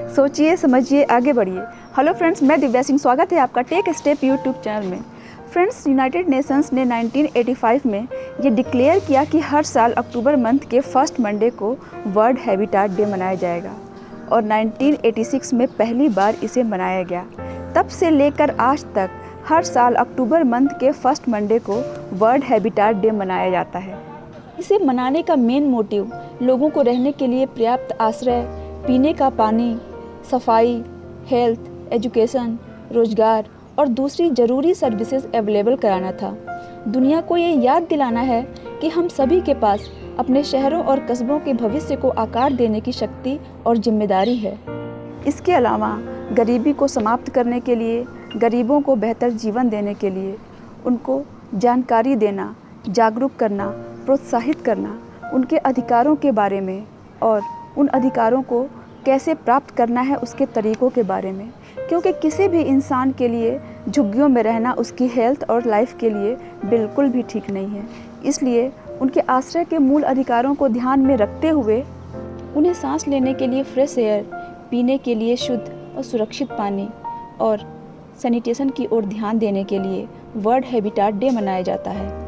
सोचिए, समझिए, आगे बढ़िए। हेलो फ्रेंड्स, मैं दिव्या सिंह, स्वागत है आपका टेक स्टेप यूट्यूब चैनल में। फ्रेंड्स, यूनाइटेड नेशंस ने 1985 में ये डिक्लेयर किया कि हर साल अक्टूबर मंथ के फर्स्ट मंडे को वर्ल्ड हैबिटेट डे मनाया जाएगा और 1986 में पहली बार इसे मनाया गया। तब से लेकर आज तक हर साल अक्टूबर मंथ के फर्स्ट मंडे को वर्ल्ड हैबिटेट डे मनाया जाता है। इसे मनाने का मेन मोटिव लोगों को रहने के लिए पर्याप्त आश्रय, पीने का पानी, सफाई, हेल्थ, एजुकेशन, रोजगार और दूसरी ज़रूरी सर्विसेज अवेलेबल कराना था। दुनिया को ये याद दिलाना है कि हम सभी के पास अपने शहरों और कस्बों के भविष्य को आकार देने की शक्ति और जिम्मेदारी है। इसके अलावा गरीबी को समाप्त करने के लिए, गरीबों को बेहतर जीवन देने के लिए उनको जानकारी देना, जागरूक करना, प्रोत्साहित करना, उनके अधिकारों के बारे में और उन अधिकारों को कैसे प्राप्त करना है उसके तरीक़ों के बारे में, क्योंकि किसी भी इंसान के लिए झुग्गियों में रहना उसकी हेल्थ और लाइफ के लिए बिल्कुल भी ठीक नहीं है। इसलिए उनके आश्रय के मूल अधिकारों को ध्यान में रखते हुए उन्हें सांस लेने के लिए फ्रेश एयर, पीने के लिए शुद्ध और सुरक्षित पानी और सैनिटेशन की ओर ध्यान देने के लिए वर्ल्ड हैबिटेट डे मनाया जाता है।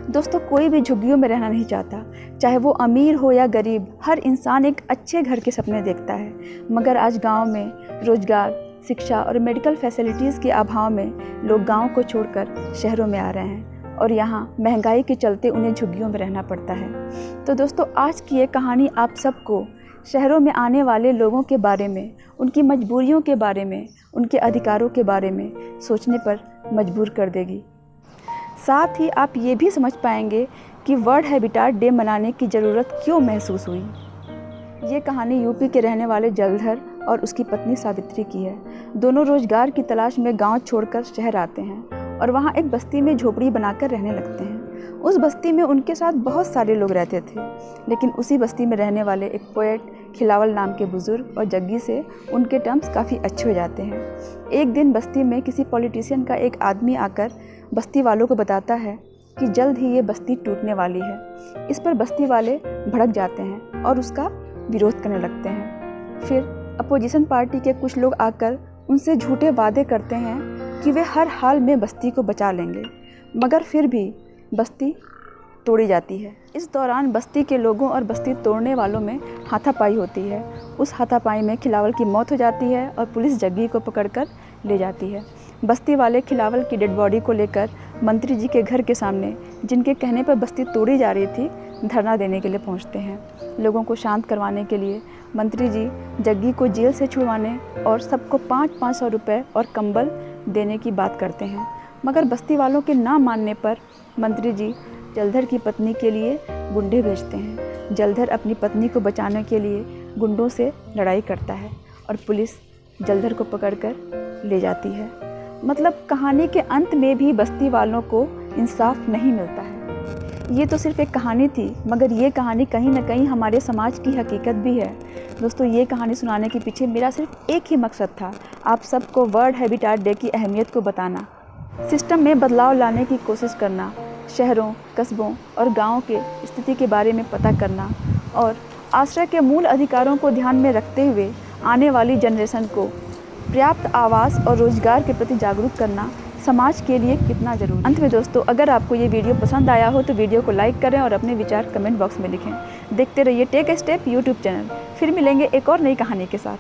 दोस्तों, कोई भी झुग्गियों में रहना नहीं चाहता, चाहे वो अमीर हो या गरीब। हर इंसान एक अच्छे घर के सपने देखता है, मगर आज गांव में रोजगार, शिक्षा और मेडिकल फैसिलिटीज़ के अभाव में लोग गांव को छोड़कर शहरों में आ रहे हैं और यहाँ महंगाई के चलते उन्हें झुग्गियों में रहना पड़ता है। तो दोस्तों, आज की ये कहानी आप सबको शहरों में आने वाले लोगों के बारे में, उनकी मजबूरियों के बारे में, उनके अधिकारों के बारे में सोचने पर मजबूर कर देगी। साथ ही आप ये भी समझ पाएंगे कि वर्ल्ड हैबिटेट डे मनाने की ज़रूरत क्यों महसूस हुई। ये कहानी यूपी के रहने वाले जलधर और उसकी पत्नी सावित्री की है। दोनों रोजगार की तलाश में गांव छोड़कर शहर आते हैं और वहां एक बस्ती में झोपड़ी बनाकर रहने लगते हैं। उस बस्ती में उनके साथ बहुत सारे लोग रहते थे, लेकिन उसी बस्ती में रहने वाले एक पोएट खिलावल नाम के बुजुर्ग और जग्गी से उनके टर्म्स काफ़ी अच्छे हो जाते हैं। एक दिन बस्ती में किसी पॉलिटिशियन का एक आदमी आकर बस्ती वालों को बताता है कि जल्द ही ये बस्ती टूटने वाली है। इस पर बस्ती वाले भड़क जाते हैं और उसका विरोध करने लगते हैं। फिर अपोजिशन पार्टी के कुछ लोग आकर उनसे झूठे वादे करते हैं कि वे हर हाल में बस्ती को बचा लेंगे, मगर फिर भी बस्ती तोड़ी जाती है। इस दौरान बस्ती के लोगों और बस्ती तोड़ने वालों में हाथापाई होती है। उस हाथापाई में खिलावल की मौत हो जाती है और पुलिस जग्गी को पकड़कर ले जाती है। बस्ती वाले खिलावल की डेड बॉडी को लेकर मंत्री जी के घर के सामने, जिनके कहने पर बस्ती तोड़ी जा रही थी, धरना देने के लिए पहुंचते हैं। लोगों को शांत करवाने के लिए मंत्री जी जग्गी को जेल से छुड़वाने और सबको 500-500 रुपये और कंबल देने की बात करते हैं, मगर बस्ती वालों के ना मानने पर मंत्री जी जलधर की पत्नी के लिए गुंडे भेजते हैं। जलधर अपनी पत्नी को बचाने के लिए गुंडों से लड़ाई करता है और पुलिस जलधर को पकड़कर ले जाती है। मतलब कहानी के अंत में भी बस्ती वालों को इंसाफ नहीं मिलता है। ये तो सिर्फ एक कहानी थी, मगर ये कहानी कहीं ना कहीं हमारे समाज की हकीकत भी है। दोस्तों, ये कहानी सुनाने के पीछे मेरा सिर्फ एक ही मकसद था, आप सबको वर्ल्ड हैबिटेट डे की अहमियत को बताना, सिस्टम में बदलाव लाने की कोशिश करना, शहरों, कस्बों और गाँव के स्थिति के बारे में पता करना और आश्रय के मूल अधिकारों को ध्यान में रखते हुए आने वाली जनरेशन को पर्याप्त आवास और रोजगार के प्रति जागरूक करना समाज के लिए कितना जरूरी। अंत में दोस्तों, अगर आपको ये वीडियो पसंद आया हो तो वीडियो को लाइक करें और अपने विचार कमेंट बॉक्स में लिखें। देखते रहिए टेक स्टेप यूट्यूब चैनल। फिर मिलेंगे एक और नई कहानी के साथ।